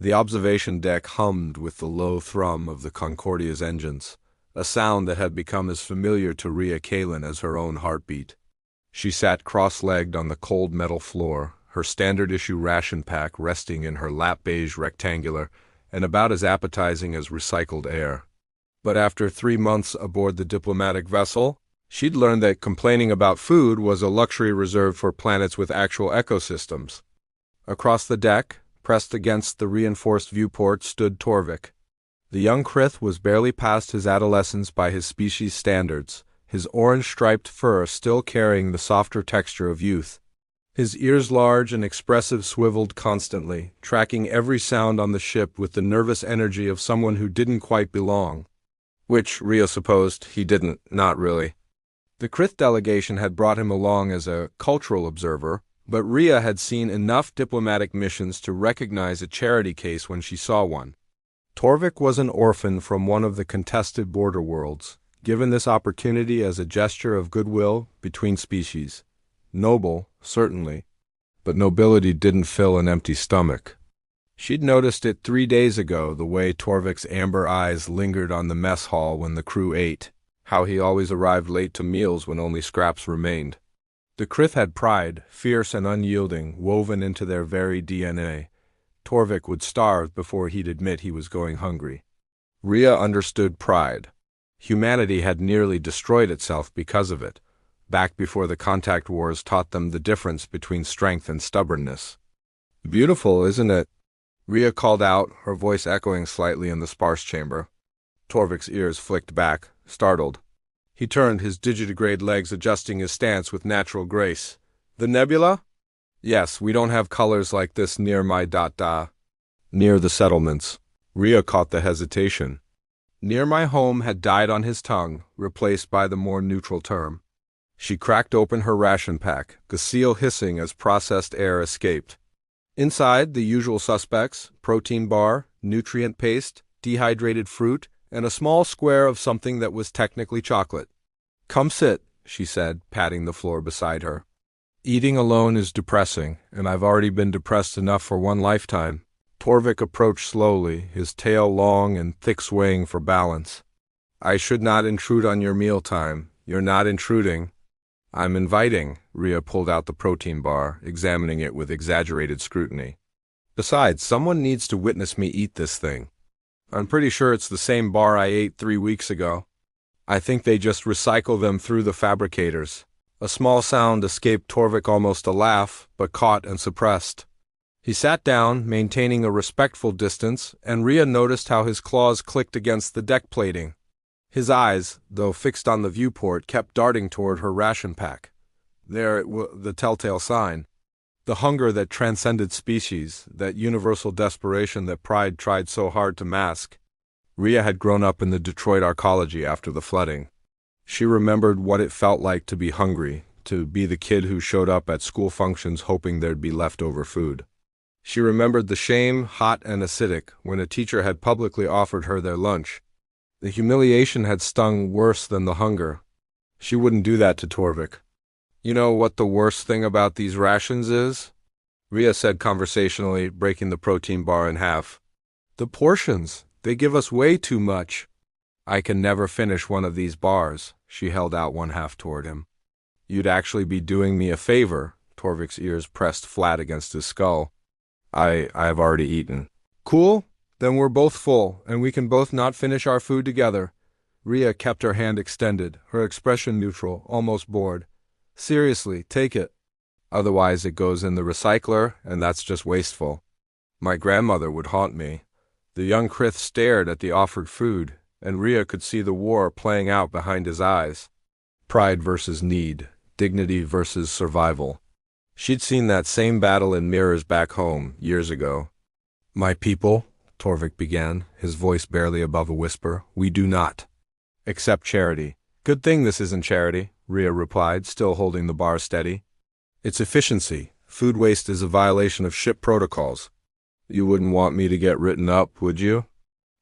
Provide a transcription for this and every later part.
The observation deck hummed with the low thrum of the Concordia's engines, a sound that had become as familiar to Rhea Kalin as her own heartbeat. She sat cross-legged on the cold metal floor, her standard-issue ration pack resting in her lap, beige rectangular, and about as appetizing as recycled air. But after 3 months aboard the diplomatic vessel, she'd learned that complaining about food was a luxury reserved for planets with actual ecosystems. Across the deck, pressed against the reinforced viewport, stood Torvik. The young Krith was barely past his adolescence by his species standards, his orange-striped fur still carrying the softer texture of youth. His ears large and expressive swiveled constantly, tracking every sound on the ship with the nervous energy of someone who didn't quite belong. Which, Rhea supposed, he didn't, not really. The Krith delegation had brought him along as a cultural observer, but Rhea had seen enough diplomatic missions to recognize a charity case when she saw one. Torvik was an orphan from one of the contested border worlds, given this opportunity as a gesture of goodwill between species. Noble, certainly, but nobility didn't fill an empty stomach. She'd noticed it 3 days ago, the way Torvik's amber eyes lingered on the mess hall when the crew ate, how he always arrived late to meals when only scraps remained. The Krith had pride, fierce and unyielding, woven into their very DNA. Torvik would starve before he'd admit he was going hungry. Rhea understood pride. Humanity had nearly destroyed itself because of it, back before the contact wars taught them the difference between strength and stubbornness. "Beautiful, isn't it?" Rhea called out, her voice echoing slightly in the sparse chamber. Torvik's ears flicked back, startled. He turned, his digitigrade legs adjusting his stance with natural grace. "The nebula?" "Yes, we don't have colors like this near my Near the settlements." Rhea caught the hesitation. Near my home had died on his tongue, replaced by the more neutral term. She cracked open her ration pack, the seal hissing as processed air escaped. Inside, the usual suspects: protein bar, nutrient paste, dehydrated fruit, and a small square of something that was technically chocolate. "Come sit," she said, patting the floor beside her. "Eating alone is depressing, and I've already been depressed enough for one lifetime." Torvik approached slowly, his tail long and thick swaying for balance. "I should not intrude on your mealtime. You're not intruding." "I'm inviting." Rhea pulled out the protein bar, examining it with exaggerated scrutiny. "Besides, someone needs to witness me eat this thing. I'm pretty sure it's the same bar I ate 3 weeks ago. I think they just recycle them through the fabricators." A small sound escaped Torvik, almost a laugh, but caught and suppressed. He sat down, maintaining a respectful distance, and Rhea noticed how his claws clicked against the deck plating. His eyes, though fixed on the viewport, kept darting toward her ration pack. There it was, the telltale sign. The hunger that transcended species, that universal desperation that pride tried so hard to mask. Rhea had grown up in the Detroit arcology after the flooding. She remembered what it felt like to be hungry, to be the kid who showed up at school functions hoping there'd be leftover food. She remembered the shame, hot and acidic, when a teacher had publicly offered her their lunch. The humiliation had stung worse than the hunger. She wouldn't do that to Torvik. "You know what the worst thing about these rations is?" Rhea said conversationally, breaking the protein bar in half. "The portions. They give us way too much." "I can never finish one of these bars." She held out one half toward him. "You'd actually be doing me a favor." Torvik's ears pressed flat against his skull. I've already eaten." "Cool. Then we're both full, and we can both not finish our food together." Rhea kept her hand extended, her expression neutral, almost bored. "Seriously, take it. Otherwise it goes in the recycler, and that's just wasteful. My grandmother would haunt me." The young Krith stared at the offered food, and Rhea could see the war playing out behind his eyes. Pride versus need, dignity versus survival. She'd seen that same battle in mirrors back home, years ago. "My people," Torvik began, his voice barely above a whisper, "we do not accept charity." "Good thing this isn't charity," Rhea replied, still holding the bar steady. "It's efficiency. Food waste is a violation of ship protocols." "You wouldn't want me to get written up, would you?"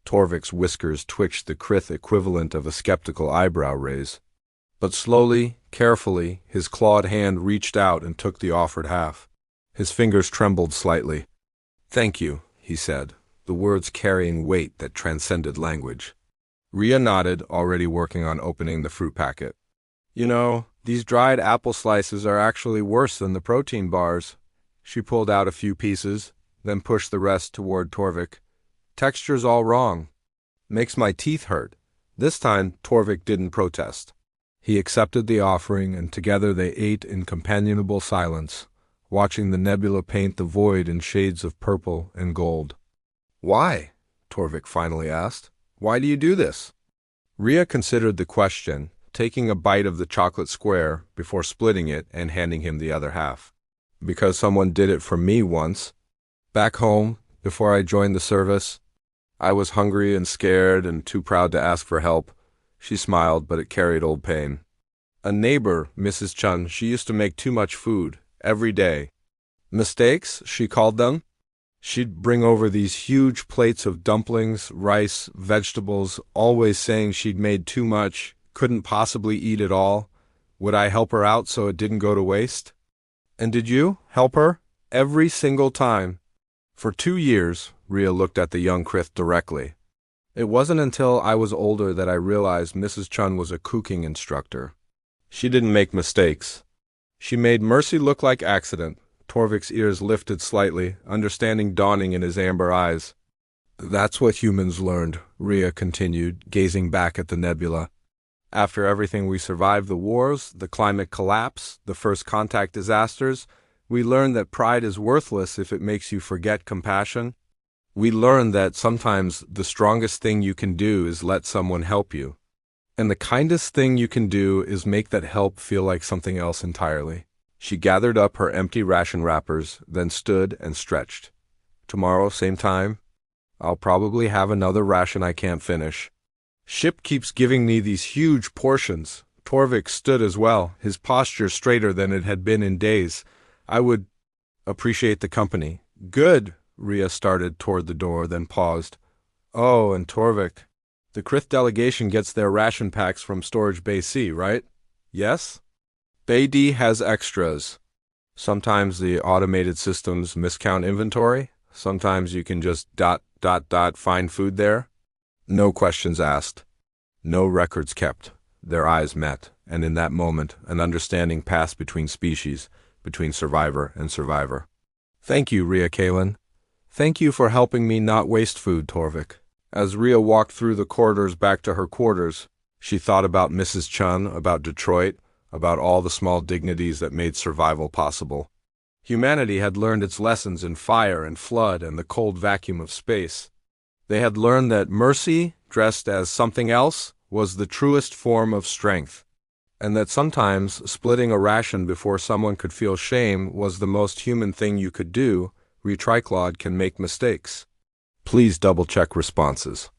Torvik's whiskers twitched the Krith equivalent of a skeptical eyebrow raise. But slowly, carefully, his clawed hand reached out and took the offered half. His fingers trembled slightly. "Thank you," he said, the words carrying weight that transcended language. Rhea nodded, already working on opening the fruit packet. You know, these dried apple slices are actually worse than the protein bars. She pulled out a few pieces, then pushed the rest toward Torvik. Texture's all wrong. Makes my teeth hurt. This time, Torvik didn't protest. He accepted the offering, and together they ate in companionable silence, watching the nebula paint the void in shades of purple and gold. Why? Torvik finally asked. Why do you do this? Rhea considered the question, taking a bite of the chocolate square before splitting it and handing him the other half. Because someone did it for me once. Back home, before I joined the service, I was hungry and scared and too proud to ask for help. She smiled, but it carried old pain. A neighbor, Mrs. Chun, she used to make too much food, every day. Mistakes, she called them. She'd bring over these huge plates of dumplings, rice, vegetables, always saying she'd made too much, couldn't possibly eat it all. Would I help her out so it didn't go to waste? And did you help her? Every single time. For 2 years, Rhea looked at the young Krith directly. It wasn't until I was older that I realized Mrs. Chun was a cooking instructor. She didn't make mistakes. She made mercy look like accident. Torvik's ears lifted slightly, understanding dawning in his amber eyes. That's what humans learned, Rhea continued, gazing back at the nebula. After everything we survived, the wars, the climate collapse, the first contact disasters, we learned that pride is worthless if it makes you forget compassion. We learned that sometimes the strongest thing you can do is let someone help you. And the kindest thing you can do is make that help feel like something else entirely. She gathered up her empty ration wrappers, then stood and stretched. Tomorrow, same time, I'll probably have another ration I can't finish. Ship keeps giving me these huge portions. Torvik stood as well, his posture straighter than it had been in days. I would appreciate the company. Good, Rhea started toward the door, then paused. Oh, and Torvik. The Krith delegation gets their ration packs from Storage Bay C, right? Yes? Bay D has extras. Sometimes the automated systems miscount inventory. Sometimes you can just ... find food there. No questions asked. No records kept. Their eyes met, and in that moment, an understanding passed between species, between survivor and survivor. Thank you, Rhea Kalin. Thank you for helping me not waste food, Torvik. As Rhea walked through the corridors back to her quarters, she thought about Mrs. Chun, about Detroit, about all the small dignities that made survival possible. Humanity had learned its lessons in fire and flood and the cold vacuum of space. They had learned that mercy, dressed as something else, was the truest form of strength, and that sometimes splitting a ration before someone could feel shame was the most human thing you could do. Retriclod can make mistakes. Please double-check responses.